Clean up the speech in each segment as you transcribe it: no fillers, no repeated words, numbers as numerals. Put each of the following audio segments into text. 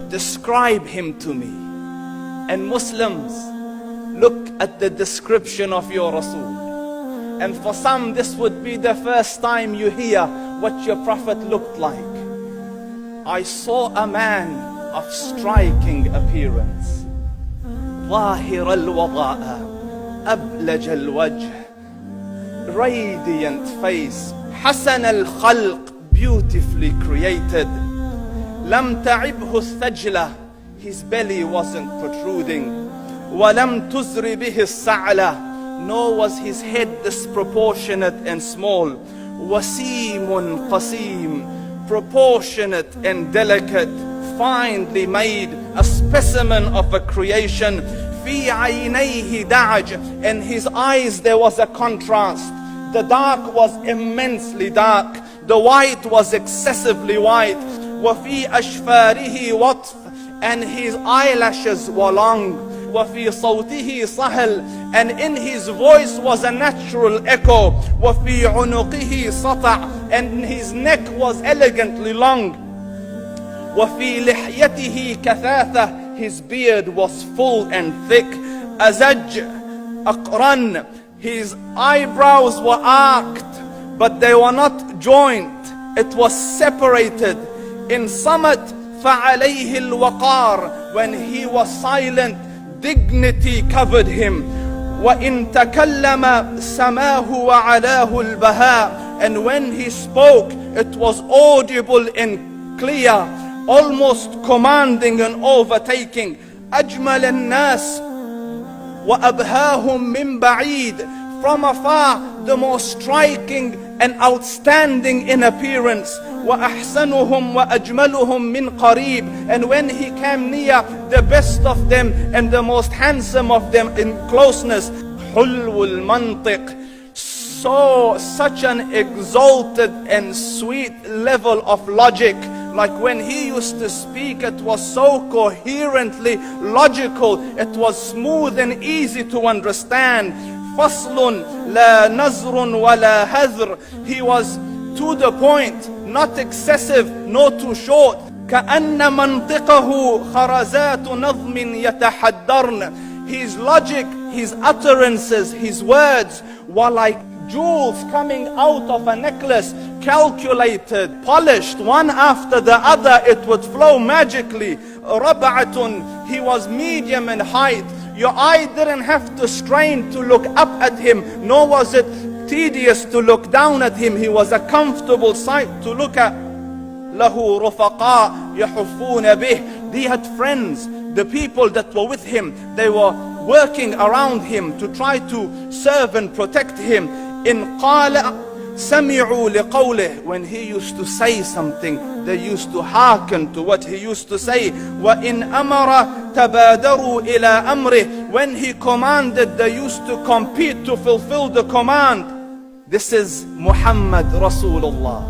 Describe him to me. And Muslims, look at the description of your Rasul. And for some, this would be the first time you hear what your Prophet looked like. I saw a man of striking appearance. ظاهر الوضاء أبلج الوجه, radiant face, حسن الخلق, beautifully created. لم تعبه الثجلة, his belly wasn't protruding. ولم تزر به السعلة, nor was his head disproportionate and small. وسيم قسيم, proportionate and delicate, finely made, a specimen of a creation. في عينيه دعج, in his eyes there was a contrast. The dark was immensely dark, the white was excessively white. وفي أشفاره وطف, and his eyelashes were long. وفي صوته صهل, and in his voice was a natural echo. وفي عنقه سطع, and his neck was elegantly long. وفي لحيته كثاثة, his beard was full and thick. أزج أقرن, his eyebrows were arched, but they were not joined, it was separated. In summit, فعليه الوقار, when he was silent, dignity covered him. وإن تكلم سماه وعلاه البهاء, and when he spoke, it was audible and clear, almost commanding and overtaking. أجمل الناس وأبهاهم من بعيد, from afar the most striking and outstanding in appearance. وأحسنهم وأجملهم من قريب, and when he came near, the best of them and the most handsome of them in closeness. حلو المنطق, such an exalted and sweet level of logic. Like when he used to speak, it was so coherently logical, it was smooth and easy to understand. فصل لا نزر ولا هذر, he was to the point, not excessive, nor too short. كأن منطقه خرزات نظم يتحدرن, his logic, his utterances, his words were like jewels coming out of a necklace, calculated, polished, one after the other, it would flow magically. ربعة, he was medium in height. Your eye didn't have to strain to look up at him, nor was it tedious to look down at him. He was a comfortable sight to look at. له رفقاء يحفون به, he had friends, the people that were with him, they were working around him to try to serve and protect him. إن قال سمعوا لقوله, when he used to say something, they used to hearken to what he used to say. وإن أمر تبادروا إلى أمره, when he commanded, they used to compete to fulfill the command. This is Muhammad Rasulullah.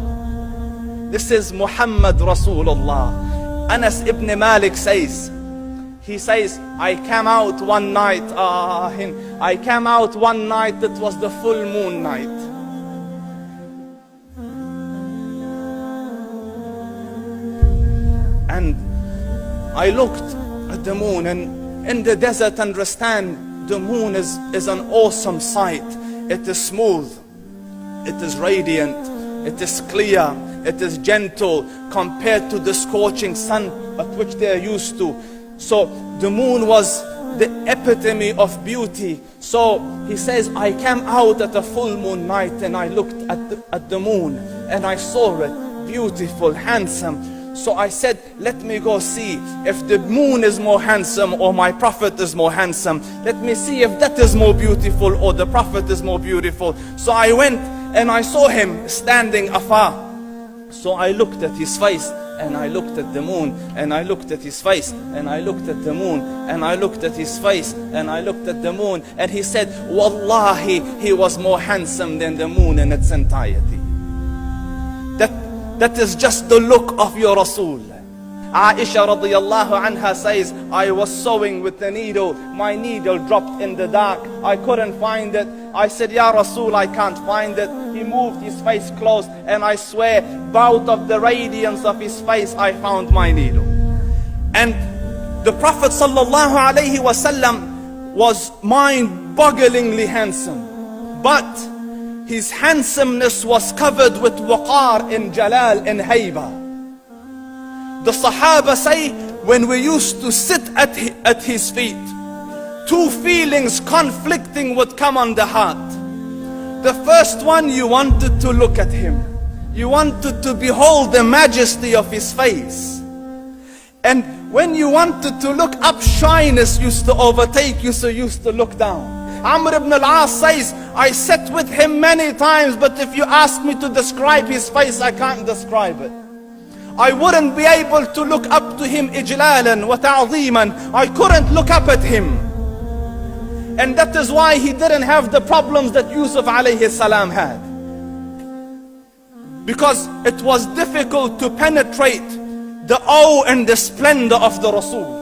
This is Muhammad Rasulullah. Anas ibn Malik says, he says, I came out one night, it was the full moon night. And I looked at the moon, and in the desert, understand, the moon is an awesome sight. It is smooth, it is radiant, it is clear, it is gentle compared to the scorching sun at which they are used to. So the moon was the epitome of beauty. So he says, I came out at a full moon night, and I looked at the moon, and I saw it beautiful, handsome. So I said, let me go see if the moon is more handsome or my Prophet is more handsome. Let me see if that is more beautiful or the Prophet is more beautiful. So I went and I saw him standing afar. So I looked at his face, and I looked at the moon, and I looked at his face, and I looked at the moon, and I looked at his face, and I looked at the moon. And he said, Wallahi, he was more handsome than the moon in its entirety. That is just the look of your Rasul. Aisha radiyallahu anha says, I was sewing with the needle. My needle dropped in the dark. I couldn't find it. I said, Ya Rasul, I can't find it. He moved his face close, and I swear, out of the radiance of his face, I found my needle. And the Prophet sallallahu alaihi wasallam was mind-bogglingly handsome, but his handsomeness was covered with waqar and jalal and hayba. The Sahaba say, when we used to sit at his feet, two feelings conflicting would come on the heart. The first one, you wanted to look at him. You wanted to behold the majesty of his face. And when you wanted to look up, shyness used to overtake you, so you used to look down. Amr ibn al-As says, I sat with him many times, but if you ask me to describe his face, I can't describe it. I wouldn't be able to look up to him ijlalan wa ta'ziman. I couldn't look up at him. And that is why he didn't have the problems that Yusuf alayhi salam had. Because it was difficult to penetrate the awe and the splendor of the Rasul.